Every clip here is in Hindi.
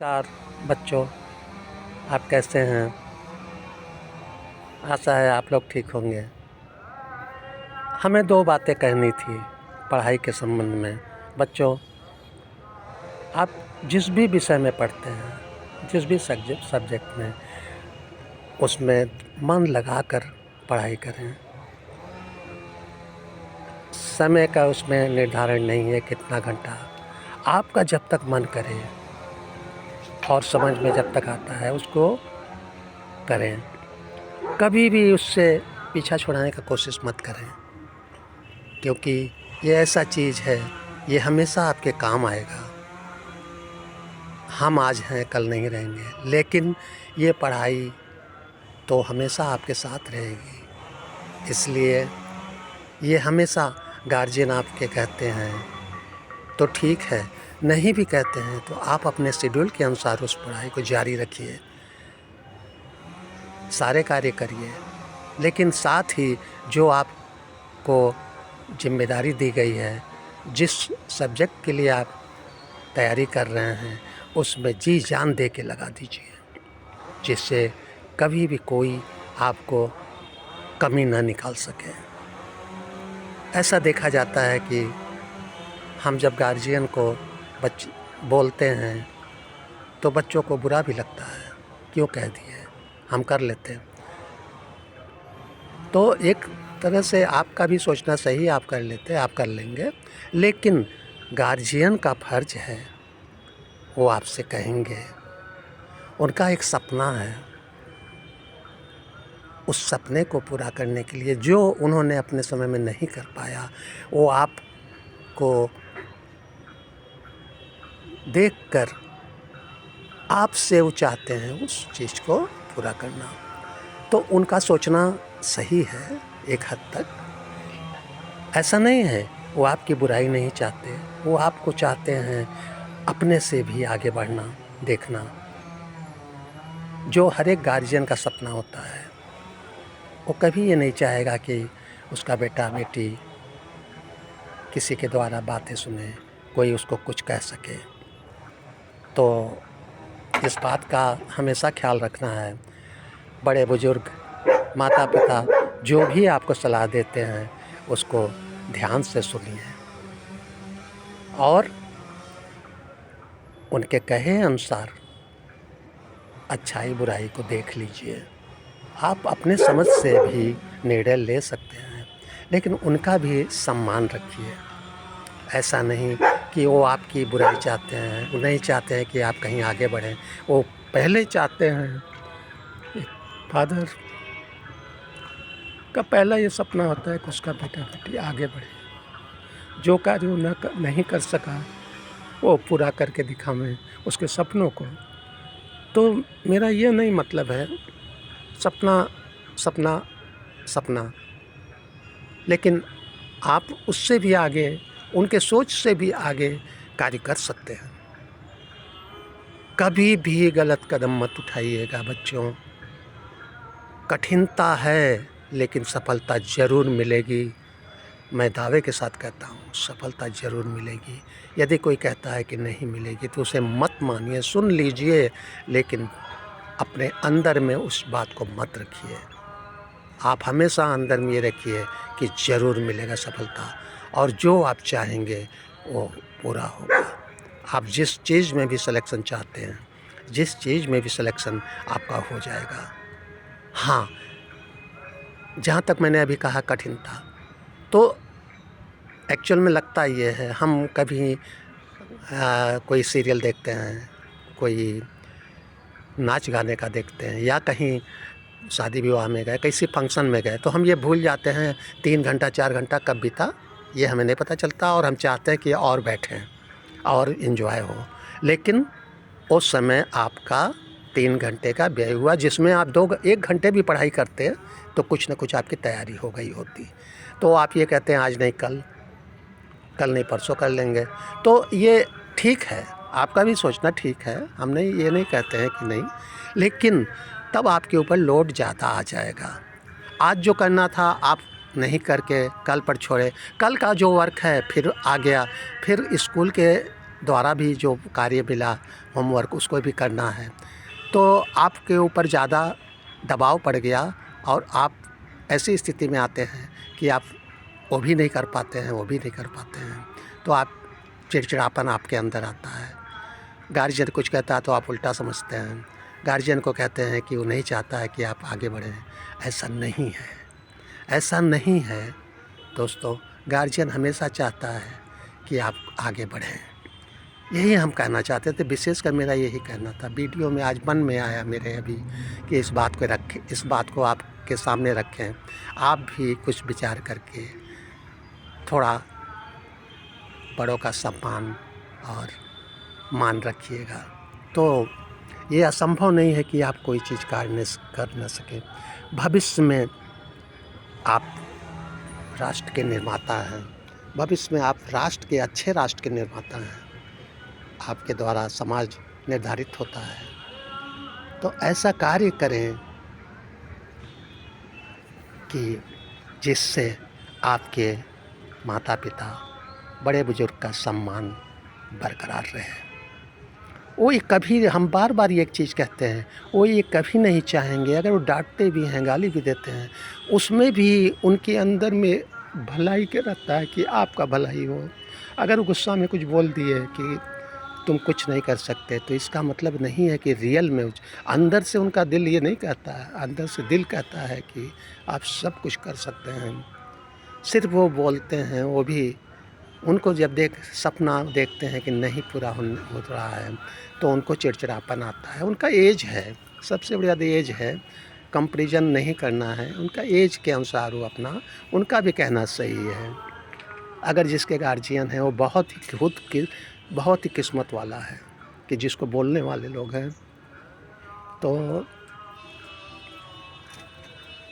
नमस्कार बच्चों, आप कैसे हैं? आशा है आप लोग ठीक होंगे। हमें दो बातें कहनी थी पढ़ाई के संबंध में। बच्चों, आप जिस भी विषय में पढ़ते हैं, जिस भी सब्जेक्ट में, उसमें मन लगाकर पढ़ाई करें। समय का उसमें निर्धारण नहीं है कितना घंटा, आपका जब तक मन करे और समझ में जब तक आता है उसको करें। कभी भी उससे पीछा छुड़ाने की कोशिश मत करें, क्योंकि ये ऐसा चीज़ है, ये हमेशा आपके काम आएगा। हम आज हैं, कल नहीं रहेंगे, लेकिन ये पढ़ाई तो हमेशा आपके साथ रहेगी। इसलिए ये हमेशा गार्जियन आपके कहते हैं तो ठीक है, नहीं भी कहते हैं तो आप अपने शेड्यूल के अनुसार उस पढ़ाई को जारी रखिए, सारे कार्य करिए। लेकिन साथ ही जो आपको जिम्मेदारी दी गई है, जिस सब्जेक्ट के लिए आप तैयारी कर रहे हैं, उसमें जी जान दे के लगा दीजिए, जिससे कभी भी कोई आपको कमी ना निकाल सके। ऐसा देखा जाता है कि हम जब गार्जियन को बोलते हैं तो बच्चों को बुरा भी लगता है, क्यों कह दिए, हम कर लेते हैं। तो एक तरह से आपका भी सोचना सही, आप कर लेते, आप कर लेंगे, लेकिन गार्जियन का फर्ज है, वो आपसे कहेंगे, उनका एक सपना है, उस सपने को पूरा करने के लिए जो उन्होंने अपने समय में नहीं कर पाया, वो आपको देखकर आपसे वो चाहते हैं उस चीज़ को पूरा करना। तो उनका सोचना सही है एक हद तक। ऐसा नहीं है वो आपकी बुराई नहीं चाहते, वो आपको चाहते हैं अपने से भी आगे बढ़ना, देखना, जो हर एक गार्जियन का सपना होता है। वो कभी ये नहीं चाहेगा कि उसका बेटा बेटी किसी के द्वारा बातें सुने, कोई उसको कुछ कह सके। तो इस बात का हमेशा ख्याल रखना है। बड़े बुजुर्ग, माता पिता जो भी आपको सलाह देते हैं, उसको ध्यान से सुनिए और उनके कहे अनुसार अच्छाई बुराई को देख लीजिए। आप अपने समझ से भी निर्णय ले सकते हैं, लेकिन उनका भी सम्मान रखिए। ऐसा नहीं कि वो आपकी बुराई चाहते हैं, वो नहीं चाहते हैं कि आप कहीं आगे बढ़ें। वो पहले चाहते हैं, एक फादर का पहला ये सपना होता है कि उसका बेटा बेटी आगे बढ़े, जो कार्य वो नहीं कर सका वो पूरा करके दिखावें उसके सपनों को। तो मेरा ये नहीं मतलब है सपना सपना सपना, लेकिन आप उससे भी आगे, उनके सोच से भी आगे कार्य कर सकते हैं। कभी भी गलत कदम मत उठाइएगा बच्चों। कठिनता है, लेकिन सफलता ज़रूर मिलेगी। मैं दावे के साथ कहता हूँ, सफलता ज़रूर मिलेगी। यदि कोई कहता है कि नहीं मिलेगी तो उसे मत मानिए, सुन लीजिए, लेकिन अपने अंदर में उस बात को मत रखिए। आप हमेशा अंदर में ये रखिए कि ज़रूर मिलेगा सफलता, और जो आप चाहेंगे वो पूरा होगा। आप जिस चीज़ में भी सिलेक्शन चाहते हैं, जिस चीज़ में भी सिलेक्शन आपका हो जाएगा। हाँ, जहाँ तक मैंने अभी कहा कठिनता, तो एक्चुअल में लगता ये है, हम कभी कोई सीरियल देखते हैं, कोई नाच गाने का देखते हैं, या कहीं शादी विवाह में गए, किसी फंक्शन में गए, तो हम ये भूल जाते हैं 3 घंटा 4 घंटा कब बीता ये हमें नहीं पता चलता, और हम चाहते हैं कि और बैठें और इन्जॉय हो। लेकिन उस समय आपका 3 घंटे का व्यय हुआ, जिसमें आप 1 घंटे भी पढ़ाई करते तो कुछ न कुछ आपकी तैयारी हो गई होती। तो आप ये कहते हैं आज नहीं कल, कल नहीं परसों कर लेंगे। तो ये ठीक है, आपका भी सोचना ठीक है, हम नहीं ये नहीं कहते हैं कि नहीं, लेकिन तब आपके ऊपर लोड ज़्यादा आ जाएगा। आज जो करना था आप नहीं करके कल पर छोड़े, कल का जो वर्क है फिर आ गया, फिर स्कूल के द्वारा भी जो कार्य मिला होमवर्क उसको भी करना है, तो आपके ऊपर ज़्यादा दबाव पड़ गया और आप ऐसी स्थिति में आते हैं कि आप वो भी नहीं कर पाते हैं, वो भी नहीं कर पाते हैं, तो आप चिड़चिड़ापन आपके अंदर आता है। गार्जियन कुछ कहता है तो आप उल्टा समझते हैं, गार्जियन को कहते हैं कि वो नहीं चाहता है कि आप आगे बढ़ें। ऐसा नहीं है, ऐसा नहीं है दोस्तों। गार्जियन हमेशा चाहता है कि आप आगे बढ़ें। यही हम कहना चाहते थे, विशेषकर मेरा यही कहना था। वीडियो में आज मन में आया मेरे अभी कि इस बात को आपके सामने रखें। आप भी कुछ विचार करके थोड़ा बड़ों का सम्मान और मान रखिएगा। तो ये असंभव नहीं है कि आप कोई चीज़ कर न सकें। भविष्य में आप राष्ट्र के निर्माता हैं, भविष्य में आप राष्ट्र के अच्छे राष्ट्र के निर्माता हैं। आपके द्वारा समाज निर्धारित होता है, तो ऐसा कार्य करें कि जिससे आपके माता पिता, बड़े बुजुर्ग का सम्मान बरकरार रहे। वो ये कभी, हम बार बार ये एक चीज़ कहते हैं, वो ये कभी नहीं चाहेंगे, अगर वो डांटते भी हैं, गाली भी देते हैं, उसमें भी उनके अंदर में भलाई के रहता है कि आपका भलाई हो। अगर वो गुस्सा में कुछ बोल दिए कि तुम कुछ नहीं कर सकते, तो इसका मतलब नहीं है कि रियल में अंदर से उनका दिल ये नहीं कहता है, अंदर से दिल कहता है कि आप सब कुछ कर सकते हैं। सिर्फ वो बोलते हैं, वो भी उनको जब सपना देखते हैं कि नहीं पूरा हो रहा है, तो उनको चिड़चिड़ापन आता है। उनका एज है, सबसे बड़ी बात एज है, कंपैरिजन नहीं करना है। उनका एज के अनुसार वो अपना, उनका भी कहना सही है। अगर जिसके गार्जियन हैं वो बहुत ही किस्मत वाला है कि जिसको बोलने वाले लोग हैं। तो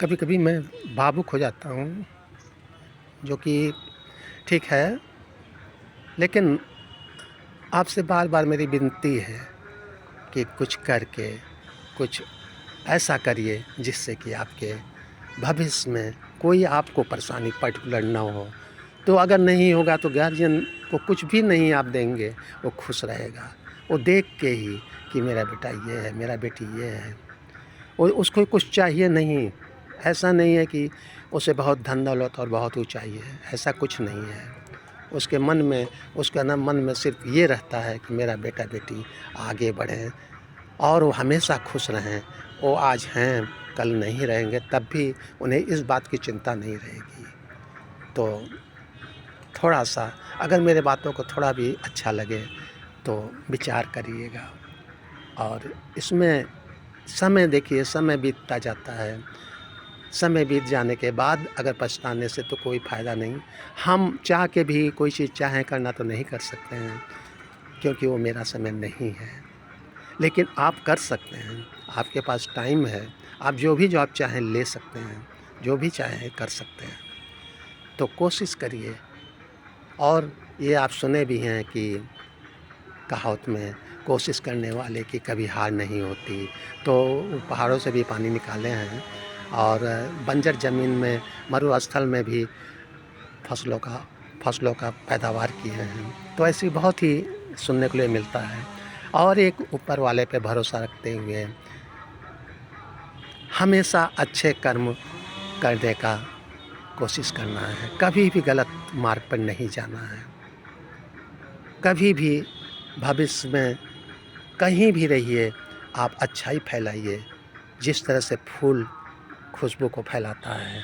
कभी कभी मैं भावुक हो जाता हूँ, जो कि ठीक है, लेकिन आपसे बार बार मेरी विनती है कि कुछ करके कुछ ऐसा करिए जिससे कि आपके भविष्य में कोई आपको परेशानी पर्टिकुलर ना हो। तो अगर नहीं होगा तो गार्जियन को कुछ भी नहीं आप देंगे, वो खुश रहेगा। वो देख के ही कि मेरा बेटा ये है, मेरा बेटी ये है, वो उसको कुछ चाहिए नहीं। ऐसा नहीं है कि उसे बहुत धन दौलत और बहुत ऊँचाई है, ऐसा कुछ नहीं है। उसके मन में, मन में सिर्फ ये रहता है कि मेरा बेटा बेटी आगे बढ़ें और वो हमेशा खुश रहें। वो आज हैं, कल नहीं रहेंगे, तब भी उन्हें इस बात की चिंता नहीं रहेगी। तो थोड़ा-सा अगर मेरे बातों को थोड़ा भी अच्छा लगे तो विचार करिएगा। और इसमें समय देखिए, समय बीतता जाता है। समय बीत जाने के बाद अगर पछताने से तो कोई फ़ायदा नहीं। हम चाह के भी कोई चीज़ चाहें करना तो नहीं कर सकते हैं, क्योंकि वो मेरा समय नहीं है। लेकिन आप कर सकते हैं, आपके पास टाइम है, आप जो आप चाहें ले सकते हैं, जो भी चाहें कर सकते हैं। तो कोशिश करिए। और ये आप सुने भी हैं कि कहावत में, कोशिश करने वाले की कभी हार नहीं होती। तो पहाड़ों से भी पानी निकाले हैं और बंजर ज़मीन में, मरुस्थल में भी फसलों का पैदावार किए हैं। तो ऐसी बहुत ही सुनने के लिए मिलता है। और एक ऊपर वाले पे भरोसा रखते हुए हमेशा अच्छे कर्म करने का कोशिश करना है। कभी भी गलत मार्ग पर नहीं जाना है। कभी भी भविष्य में कहीं भी रहिए, आप अच्छाई फैलाइए। जिस तरह से फूल खुशबू को फैलाता है,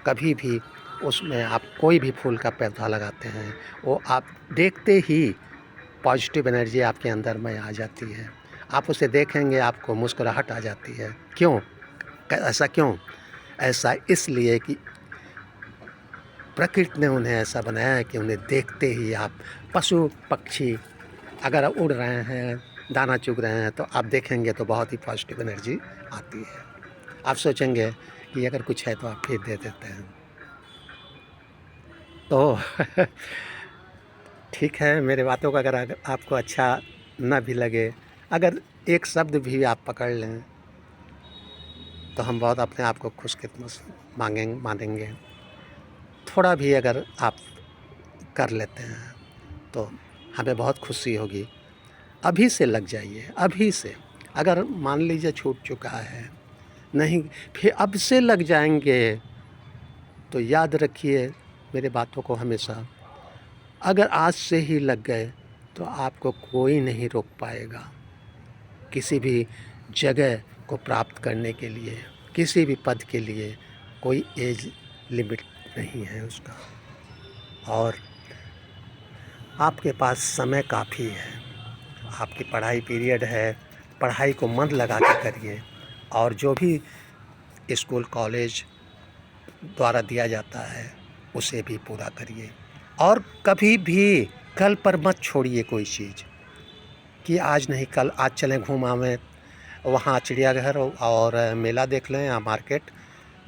कभी भी उसमें आप कोई भी फूल का पौधा लगाते हैं, वो आप देखते ही पॉजिटिव एनर्जी आपके अंदर में आ जाती है। आप उसे देखेंगे, आपको मुस्कुराहट आ जाती है। क्यों? ऐसा क्यों? ऐसा इसलिए कि प्रकृति ने उन्हें ऐसा बनाया है कि उन्हें देखते ही आप, पशु पक्षी अगर उड़ रहे हैं, दाना चुग रहे हैं, तो आप देखेंगे तो बहुत ही पॉजिटिव एनर्जी आती है। आप सोचेंगे कि अगर कुछ है तो आप फिर दे देते हैं। तो ठीक है, मेरे बातों का अगर आपको अच्छा ना भी लगे, अगर एक शब्द भी आप पकड़ लें, तो हम बहुत अपने आप को खुशकिस्मत मानेंगे। थोड़ा भी अगर आप कर लेते हैं तो हमें बहुत खुशी होगी। अभी से लग जाइए, अभी से। अगर मान लीजिए छूट चुका है, नहीं, फिर अब से लग जाएंगे तो याद रखिए मेरे बातों को हमेशा। अगर आज से ही लग गए तो आपको कोई नहीं रोक पाएगा किसी भी जगह को प्राप्त करने के लिए। किसी भी पद के लिए कोई एज लिमिट नहीं है उसका, और आपके पास समय काफ़ी है। आपकी पढ़ाई पीरियड है, पढ़ाई को मन लगा के करिए, और जो भी स्कूल कॉलेज द्वारा दिया जाता है उसे भी पूरा करिए। और कभी भी कल पर मत छोड़िए कोई चीज़ कि आज नहीं कल, आज चलें घूम आवें वहाँ चिड़ियाघर और मेला देख लें या मार्केट।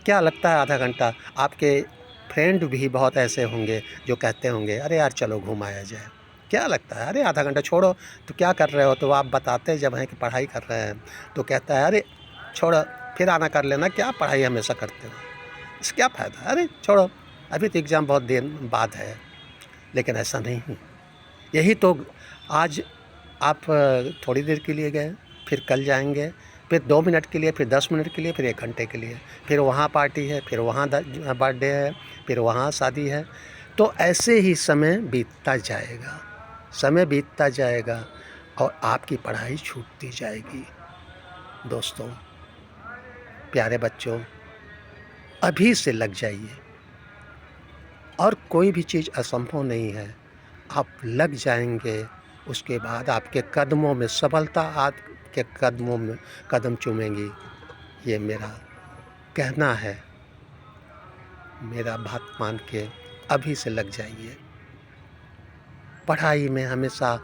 क्या लगता है आधा घंटा? आपके फ्रेंड भी बहुत ऐसे होंगे जो कहते होंगे अरे यार चलो घूम आया जाए। क्या लगता है? अरे आधा घंटा छोड़ो, तो क्या कर रहे हो? तो आप बताते जब हैं कि पढ़ाई कर रहे हैं, तो कहता है अरे छोड़ो फिर आना कर लेना, क्या पढ़ाई हमेशा करते हो, इससे क्या फ़ायदा? अरे छोड़ो, अभी तो एग्ज़ाम बहुत दिन बाद है। लेकिन ऐसा नहीं, यही तो आज आप थोड़ी देर के लिए गए, फिर कल जाएंगे, फिर 2 मिनट के लिए, फिर 10 मिनट के लिए, फिर 1 घंटे के लिए, फिर वहाँ पार्टी है, फिर वहाँ बर्थडे है, फिर वहाँ शादी है। तो ऐसे ही समय बीतता जाएगा, समय बीतता जाएगा और आपकी पढ़ाई छूटती जाएगी। दोस्तों, प्यारे बच्चों, अभी से लग जाइए, और कोई भी चीज़ असंभव नहीं है। आप लग जाएंगे, उसके बाद आपके कदमों में सफलता आपके कदमों में कदम चूमेंगी। ये मेरा कहना है। मेरा बात मान के अभी से लग जाइए, पढ़ाई में हमेशा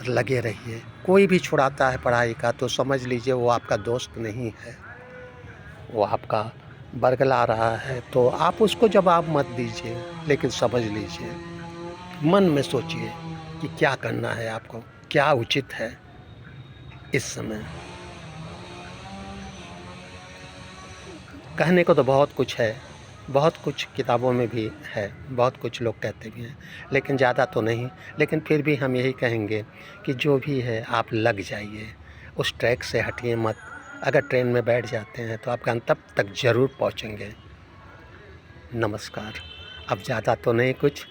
लगे रहिए। कोई भी छुड़ाता है पढ़ाई का तो समझ लीजिए वो आपका दोस्त नहीं है, वो आपका बरगला रहा है। तो आप उसको जवाब मत दीजिए, लेकिन समझ लीजिए, मन में सोचिए कि क्या करना है आपको, क्या उचित है इस समय। कहने को तो बहुत कुछ है, बहुत कुछ किताबों में भी है, बहुत कुछ लोग कहते भी हैं, लेकिन ज़्यादा तो नहीं। लेकिन फिर भी हम यही कहेंगे कि जो भी है आप लग जाइए, उस ट्रैक से हटिए मत। अगर ट्रेन में बैठ जाते हैं तो आप गंतव्य तक ज़रूर पहुँचेंगे। नमस्कार। अब ज़्यादा तो नहीं कुछ,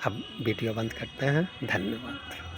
अब वीडियो बंद करते हैं। धन्यवाद।